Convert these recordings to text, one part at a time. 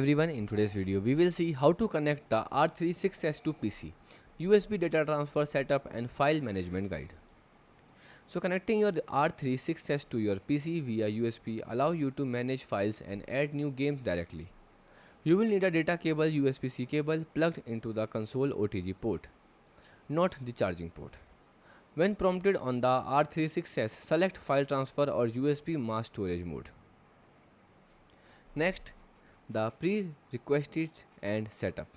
Everyone, in today's video we will see how to connect the R36S to PC, USB data transfer setup and file management guide. So connecting your R36S to your PC via USB allow you to manage files and add new games directly. You will need a data cable USB-C cable plugged into the console OTG port, not the charging port. When prompted on the R36S, select file transfer or USB mass storage mode. Next, the prerequisites and setup.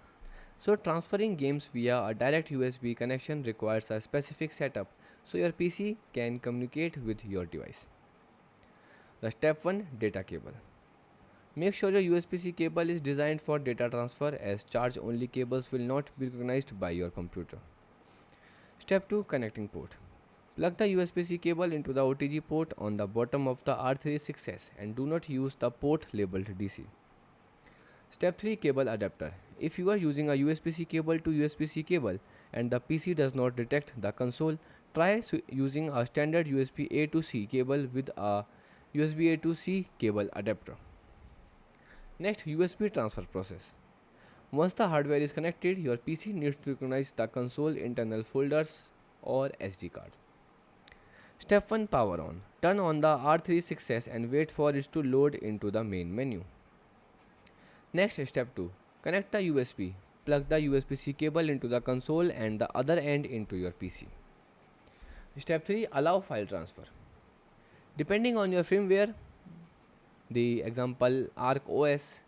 So transferring games via a direct USB connection requires a specific setup so your PC can communicate with your device. The step 1, data cable. Make sure your USB-C cable is designed for data transfer as charge only cables will not be recognized by your computer. Step 2, connecting port. Plug the USB-C cable into the OTG port on the bottom of the R36S and do not use the port labeled DC. Step 3, cable adapter. If you are using a USB-C cable to USB-C cable and the PC does not detect the console, try using a standard USB A to C cable with a USB A to C cable adapter. Next, USB transfer process. Once the hardware is connected, your PC needs to recognize the console internal folders or SD card. Step 1, power on. Turn on the R36S and wait for it to load into the main menu. Next, step 2, connect the USB. Plug the USB-C cable into the console and the other end into your PC. Step 3, allow file transfer. Depending on your firmware, the example Arc OS,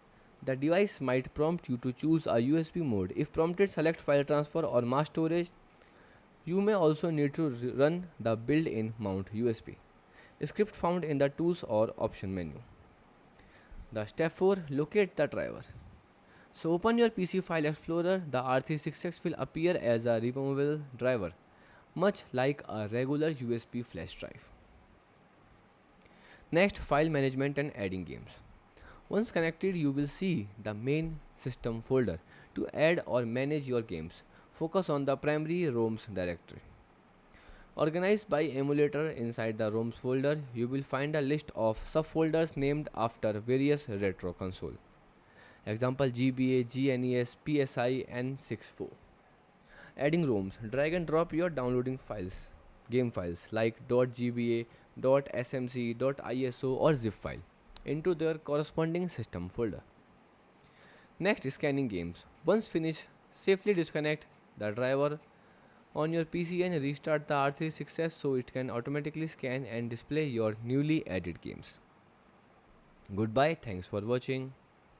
the device might prompt you to choose a USB mode. If prompted, select file transfer or mass storage. You may also need to run the built-in mount USB script found in the tools or option menu. The step 4, locate the driver. So open your PC file explorer. The R36X will appear as a removable driver, much like a regular USB flash drive. Next, file management and adding games. Once connected, you will see the main system folder. To add or manage your games, focus on the primary ROMs directory. Organized by emulator inside the ROMs folder, you will find a list of subfolders named after various retro console. Example GBA, GNES, PSI, N64. Adding ROMs, drag and drop your downloading files, game files like .gba, .smc, .iso or zip file into their corresponding system folder. Next, scanning games. Once finished, safely disconnect the driver on your PC and restart the R36S so it can automatically scan and display your newly added games. Goodbye, thanks for watching.